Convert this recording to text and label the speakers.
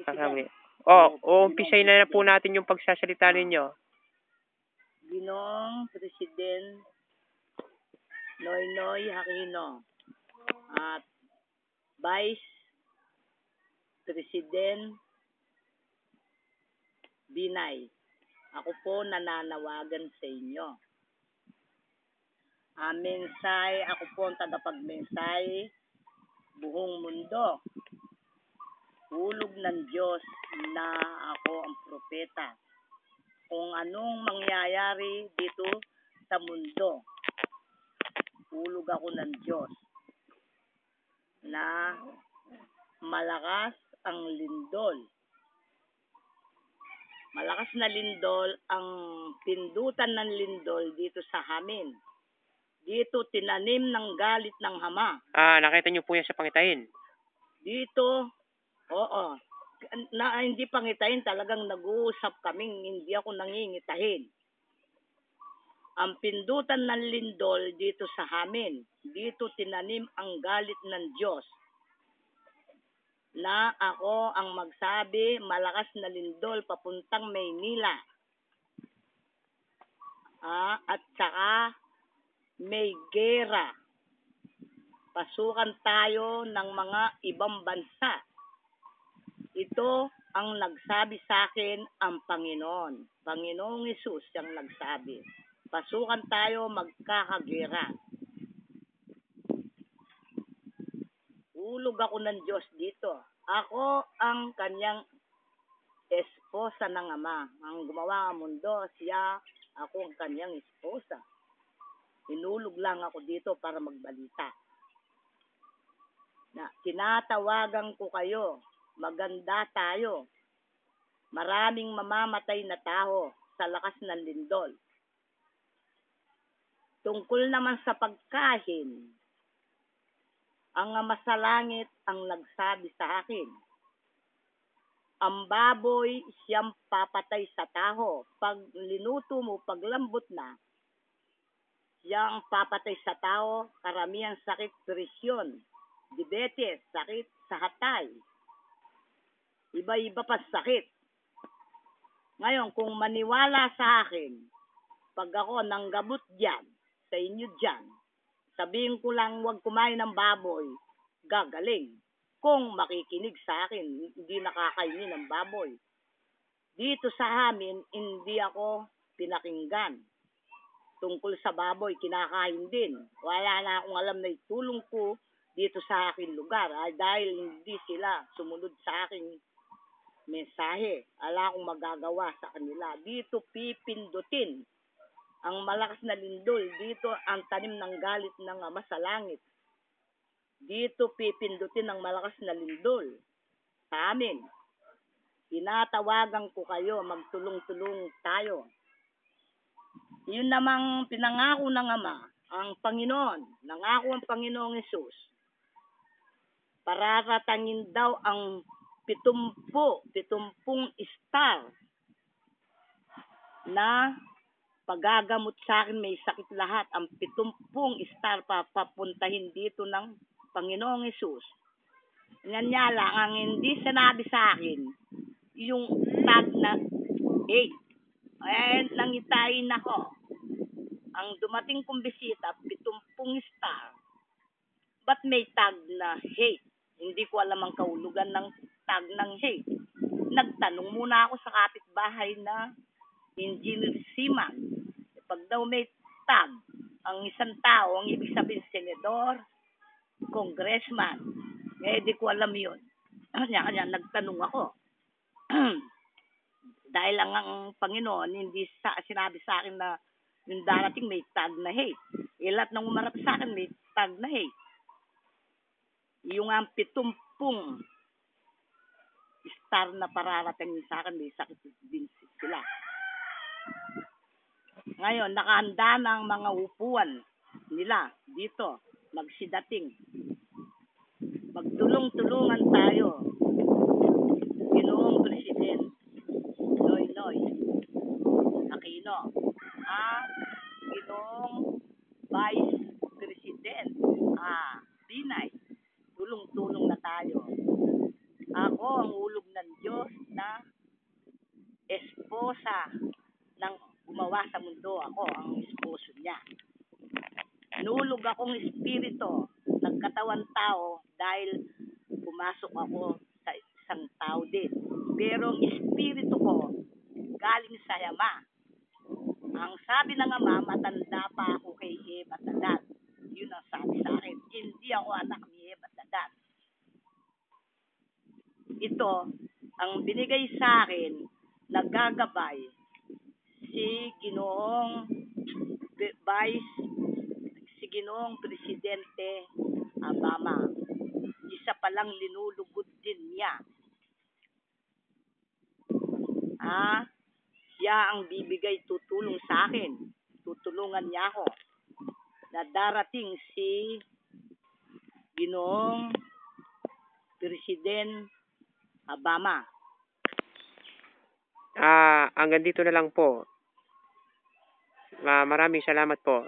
Speaker 1: Kasami. Umpisahin na po natin yung pagsasalita ninyo.
Speaker 2: Ginong President Noynoy Aquino at Vice President Binay, ako po nananawagan sa inyo. Mensay, ako po ang tagapagmensay buong mundo. Hulog ng Diyos na ako ang propeta. Kung anong mangyayari dito sa mundo, hulog ako ng Diyos na malakas ang lindol. Malakas na lindol, ang pindutan ng lindol dito sa amin. Dito tinanim ng galit ng Ama.
Speaker 1: Nakita niyo po yan sa pangitain?
Speaker 2: Dito, oo. Hindi pangitain, talagang nag-uusap kaming hindi ako nangingitahin. Ang pindutan ng lindol dito sa amin. Dito tinanim ang galit ng Diyos. Na ako ang magsabi, malakas na lindol papuntang Maynila. At saka may gera. Pasukan tayo ng mga ibang bansa. Ito ang nagsabi sa akin ang Panginoon. Panginoong Hesus ang nagsabi. Pasukan tayo, magkakagera. Hulog ako ng Diyos dito. Ako ang kanyang esposa ng Ama. Ang gumawa ng mundo, siya, ako ang kanyang esposa. Hinulog lang ako dito para magbalita. Tinatawagan ko kayo, maganda tayo. Maraming mamamatay na tao sa lakas ng lindol. Tungkol naman sa pagkain, ang Ama sa langit ang nagsabi sa akin. Ang baboy siyang papatay sa tao. Pag linuto mo, paglambot na, siyang papatay sa tao, karamihan sakit, presyon, diabetes, sakit sa hatay. Iba-iba pa sakit. Ngayon, kung maniwala sa akin, pag ako nanggabot dyan, sa inyo dyan, sabihin ko lang huwag kumain ng baboy, gagaling. Kung makikinig sa akin, hindi nakakainin ng baboy. Dito sa amin, hindi ako pinakinggan. Tungkol sa baboy, kinakain din. Wala na akong alam na itulong ko dito sa aking lugar. Dahil hindi sila sumunod sa aking mensahe. Wala akong magagawa sa kanila. Dito pipindutin ang malakas na lindol. Dito ang tanim ng galit ng Ama sa langit. Dito pipindutin ang malakas na lindol. Sa amin, tinatawagan ko kayo, magtulong-tulong tayo. Yun namang pinangako ng Ama, ang Panginoon, nangako ang Panginoong Hesus. Pararatangin daw ang 70 star na pagagamot sa akin, may sakit lahat. Ang 70 star papuntahin dito ng Panginoong Hesus. Nga lang, ang hindi sinabi sa akin, yung tag na 8. Nangitain ako. Ang dumating kong bisita, 70 star. Ba't may tag na hate? Hindi ko alam ang kahulugan ng tag ng hate. Nagtanong muna ako sa kapitbahay na engineer seaman. Pag daw may tag, ang isang tao, ang ibig sabihin senador, congressman. Di ko alam yun. Kanya nagtanong ako. Dahil ang Panginoon, hindi sinabi sa akin na yung darating may tag na hate. Lahat ng umarap sa akin may tag na hate. Yung ang 70 star na pararating sa akin, may sakit din sila. Ngayon, nakahanda na ang mga upuan nila dito, magsidating. Magtulong-tulungan tayo. Ginoong President Noynoy Aquino. Ginoong Vice President Binay. Tulong-tulong na tayo. Ako ang hulog ng na esposa ng gumawa sa mundo. Ako ang esposo niya. Nulog akong espiritu, nagkatawan tao dahil pumasok ako sa isang tao din. Pero ang espiritu ko galing sa Ama. Ang sabi ng Ama, matanda pa ako kay Eva at Adan. Yun ang sabi sa akin. Hindi ako anak ni Eva at Adan. Ito, ang binigay sa akin, nagagabay si Ginoong Presidente Obama. Isa palang linulugod din niya. Siya ang bibigay tutulong sa akin. Tutulungan niya ako na darating si Ginoong President Obama.
Speaker 1: Hanggang dito na lang po. Maraming salamat po.